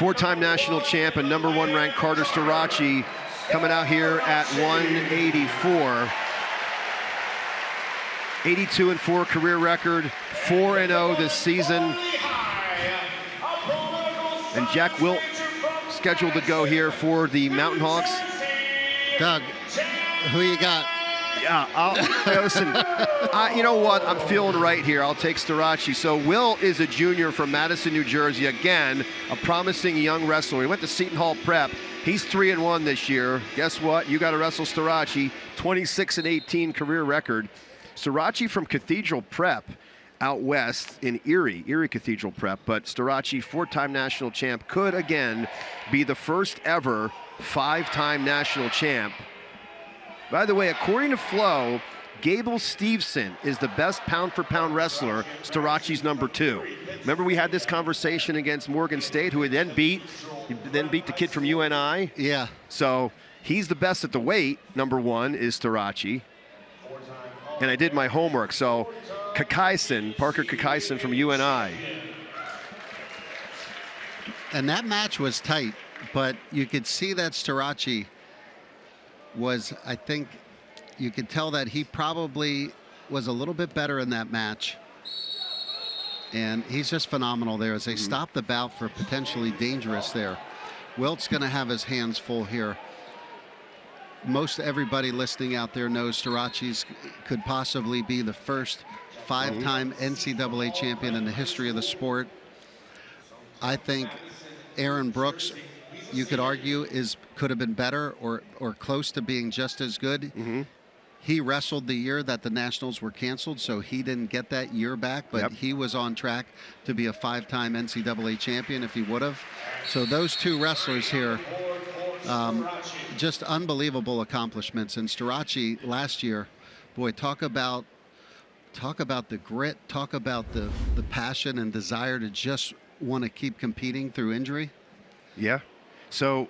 Four-time national champ and #1 ranked Carter Starocci coming out here at 184. 82-4 career record, 4-0 this season. And Jack Wilt scheduled to go here for the Mountain Hawks. Doug, who you got? Yeah, listen, you know what? I'm feeling right here. I'll take Starocci. So Wilt is a junior from Madison, New Jersey. Again, a promising young wrestler. He went to Seton Hall Prep. He's 3-1 this year. Guess what? You got to wrestle Starocci. 26-18 career record. Starocci from Cathedral Prep out west in Erie Cathedral Prep. But Starocci, 4-time national champ, could again be the first ever 5-time national champ. By the way, according to Flo, Gable Steveson is the best pound-for-pound wrestler. Starocci's #2. Remember we had this conversation against Morgan State, who he then beat the kid from UNI? Yeah. So he's the best at the weight. #1 is Starocci. And I did my homework. So Parker Kakaisen from UNI. And that match was tight, but you could see that Starocci was, I think, you could tell that he probably was a little bit better in that match. And he's just phenomenal there as they stop the bout for potentially dangerous there. Wilt's going to have his hands full here. Most everybody listening out there knows Starocci's could possibly be the first 5-time NCAA champion in the history of the sport. I think Aaron Brooks, you could argue, could have been better or close to being just as good. He wrestled the year that the Nationals were canceled, so he didn't get that year back, but he was on track to be a 5-time NCAA champion if he would have. So those two wrestlers here, just unbelievable accomplishments. And Starocci last year, boy, talk about the grit, talk about the passion and desire to just want to keep competing through injury. Yeah. So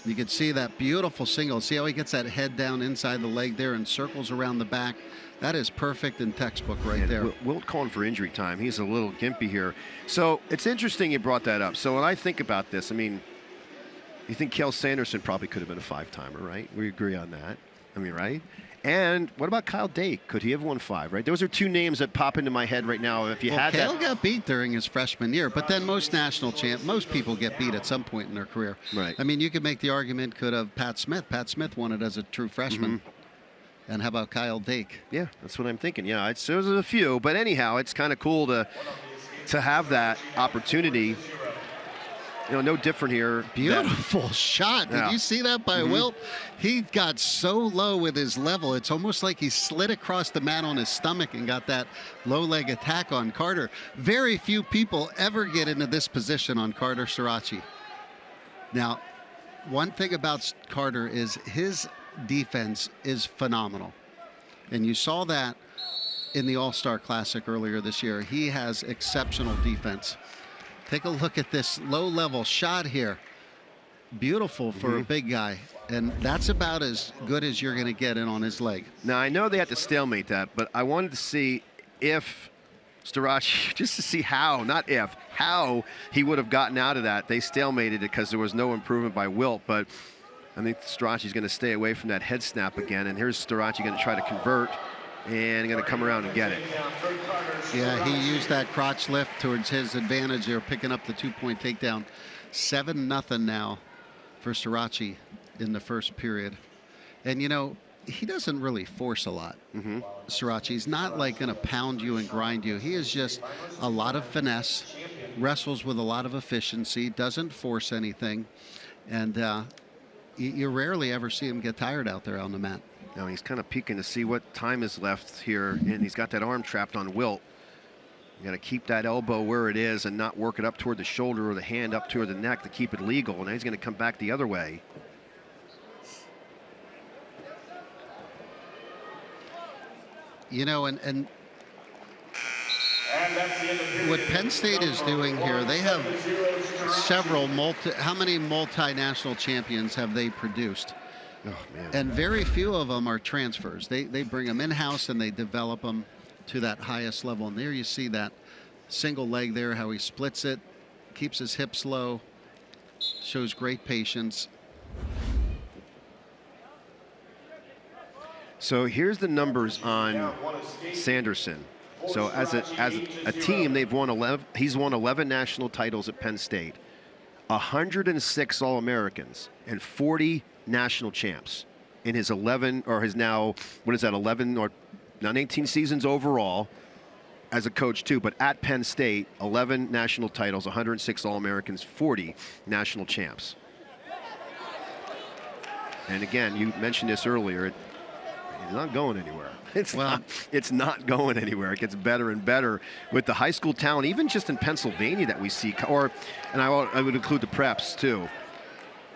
you can see that beautiful single. See how he gets that head down inside the leg there and circles around the back. That is perfect in textbook right there. Wilt calling for injury time. He's a little gimpy here. So it's interesting you brought that up. So when I think about this, I mean, you think Cael Sanderson probably could have been a 5-timer, right? We agree on that. I mean, right? And what about Kyle Dake? Could he have won 5, right? Those are two names that pop into my head right now. If you had Cael got beat during his freshman year, but then most people get beat at some point in their career. Right. I mean, you could make the argument, could have Pat Smith. Pat Smith won it as a true freshman. And how about Kyle Dake? Yeah, that's what I'm thinking. Yeah, there's a few. But anyhow, it's kind of cool to have that opportunity. You know, no different here. Beautiful shot. Did you see that by Wilt? He got so low with his level. It's almost like he slid across the mat on his stomach and got that low leg attack on Carter. Very few people ever get into this position on Carter Starocci. Now, one thing about Carter is his defense is phenomenal. And you saw that in the All-Star Classic earlier this year. He has exceptional defense. Take a look at this low-level shot here. Beautiful for a big guy. And that's about as good as you're going to get in on his leg. Now, I know they had to stalemate that, but I wanted to see if Starocci, just to see how, not if, how he would have gotten out of that. They stalemated it because there was no improvement by Wilt, but I think Starocci's going to stay away from that head snap again. And here's Starocci going to try to convert and going to come around and get it. Yeah, he used that crotch lift towards his advantage there, picking up the 2-point takedown. 7-0 now for Starocci in the first period. And, you know, he doesn't really force a lot. Starocci's not like going to pound you and grind you. He is just a lot of finesse, wrestles with a lot of efficiency, doesn't force anything. And you rarely ever see him get tired out there on the mat. Now he's kind of peeking to see what time is left here, and he's got that arm trapped on Wilt. You got to keep that elbow where it is and not work it up toward the shoulder or the hand up toward the neck to keep it legal. And now he's going to come back the other way. You know, and what Penn State is doing here, they have several how many multinational champions have they produced? Oh, man. And very few of them are transfers. They bring them in-house and they develop them to that highest level. And there you see that single leg there, how he splits it, keeps his hips low. shows great patience. So here's the numbers on Sanderson. So as a team, they've won 11. He's won 11 national titles at Penn State, 106 All-Americans, and 40 national champs in his 11, or his now, what is that, 11 or 18 seasons overall as a coach too. But at Penn State, 11 national titles, 106 All-Americans, 40 national champs. And again, you mentioned this earlier. It's not going anywhere. It's not going anywhere. It gets better and better with the high school talent, even just in Pennsylvania that we see. And I would include the preps too.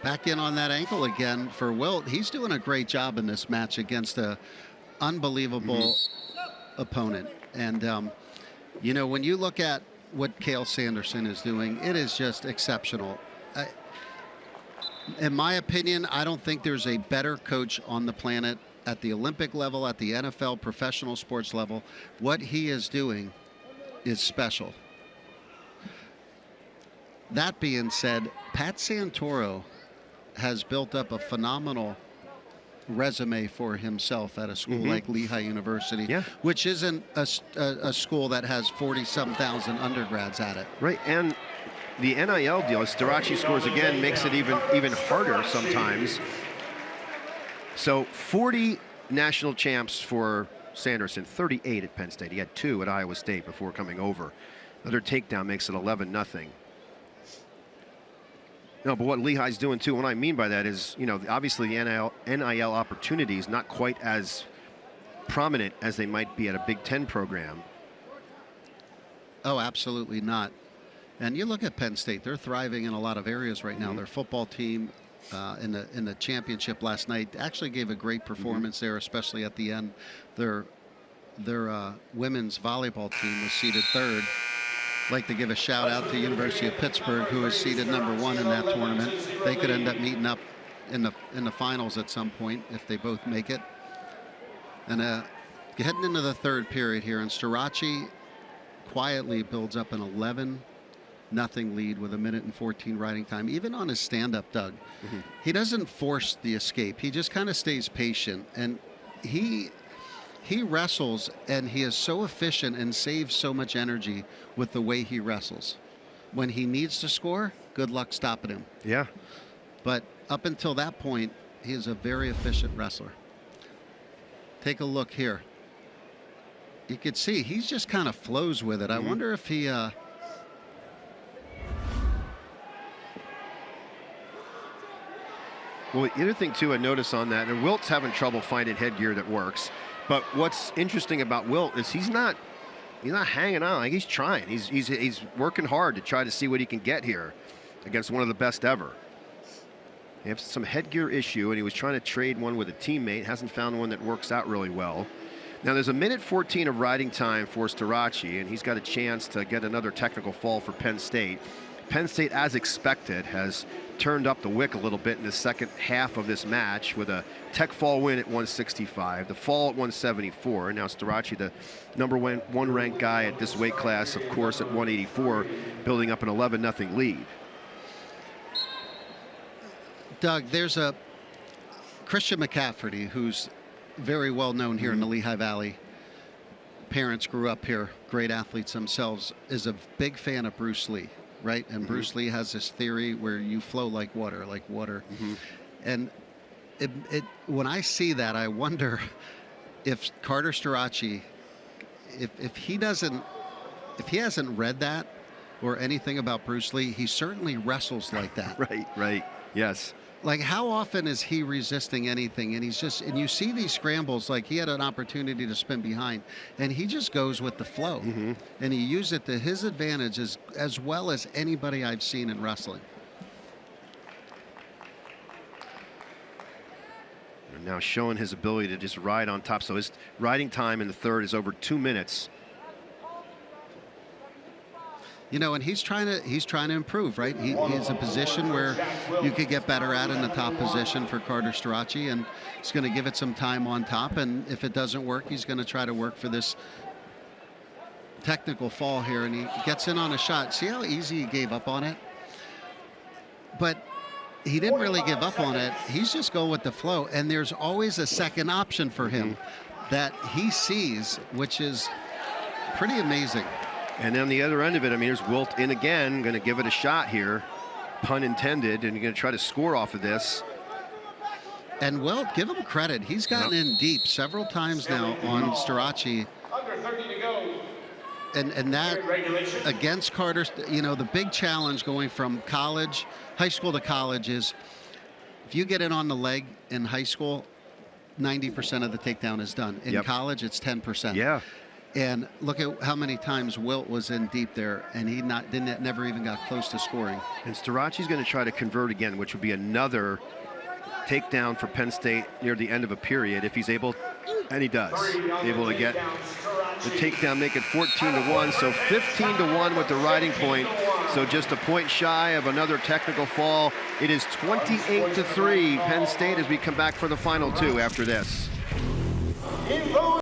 Back in on that ankle again for Wilt. He's doing a great job in this match against a unbelievable opponent. And you know, when you look at what Cael Sanderson is doing, it is just exceptional. In my opinion, I don't think there's a better coach on the planet at the Olympic level, at the NFL professional sports level. What he is doing is special. That being said, Pat Santoro has built up a phenomenal resume for himself at a school like Lehigh University, which isn't a school that has 40-some thousand undergrads at it. Right, and the NIL deal, Starocci scores again, makes it even harder sometimes. So 40 national champs for Sanderson, 38 at Penn State. He had 2 at Iowa State before coming over. Another takedown makes it 11-0. No, but what Lehigh's doing too, what I mean by that is, you know, obviously the NIL opportunities not quite as prominent as they might be at a Big Ten program. Oh, absolutely not. And you look at Penn State, they're thriving in a lot of areas right now. Their football team in the championship last night actually gave a great performance there, especially at the end. Their women's volleyball team was seated 3rd. I'd like to give a shout out to University of Pittsburgh, who is seated number 1 in that tournament. They could end up meeting up in the finals at some point if they both make it. And heading into the 3rd period here, and Starocci quietly builds up an 11-0 lead with 1:14 riding time. Even on his stand-up, Doug, he doesn't force the escape. He just kind of stays patient, and he wrestles, and he is so efficient and saves so much energy with the way he wrestles. When he needs to score, good luck stopping him. Yeah. But up until that point, he is a very efficient wrestler. Take a look here. You could see he just kind of flows with it. I wonder if he... Well, the other thing too I notice on that, and Wilt's having trouble finding headgear that works. But what's interesting about Wilt is he's not hanging on. Like, he's trying. He's working hard to try to see what he can get here against one of the best ever. He has some headgear issue, and he was trying to trade one with a teammate. Hasn't found one that works out really well. Now there's 1:14 of riding time for Starocci, and he's got a chance to get another technical fall for Penn State. Penn State, as expected, has turned up the wick a little bit in the second half of this match with a tech fall win at 165, the fall at 174. And now Starocci, the number one ranked guy at this weight class, of course, at 184, building up an 11-0 lead. Doug, there's a Christian McCafferty, who's very well known here in the Lehigh Valley. Parents grew up here, great athletes themselves, is a big fan of Bruce Lee. Right, and Bruce Lee has this theory where you flow like water, and when I see that, I wonder if Carter Starocci, if he hasn't read that or anything about Bruce Lee, he certainly wrestles like that. Right, yes. Like, how often is he resisting anything? And and you see these scrambles, like he had an opportunity to spin behind, and he just goes with the flow. And he used it to his advantage as well as anybody I've seen in wrestling. And now showing his ability to just ride on top. So his riding time in the 3rd is over 2 minutes. You know, and he's trying to improve, right? He's a position where you could get better at in the top position for Carter Starocci, and he's going to give it some time on top. And if it doesn't work, he's going to try to work for this technical fall here, and he gets in on a shot. See how easy he gave up on it? But he didn't really give up on it. He's just going with the flow. And there's always a second option for him that he sees, which is pretty amazing. And on the other end of it, I mean, here's Wilt in again, going to give it a shot here, pun intended, and you're going to try to score off of this. And Wilt, give him credit. He's gotten in deep several times now on Starocci. Under 30 to go. And that against Carter, you know, the big challenge going from college, high school to college is if you get in on the leg in high school, 90% of the takedown is done. In college, it's 10%. Yeah. And look at how many times Wilt was in deep there, and he never even got close to scoring. And Starocci's going to try to convert again, which would be another takedown for Penn State near the end of a period if he's able, and he does, able to get the takedown, make it 14-1, so 15-1 with the riding point. So just a point shy of another technical fall. It is 28-3 Penn State as we come back for the final two after this.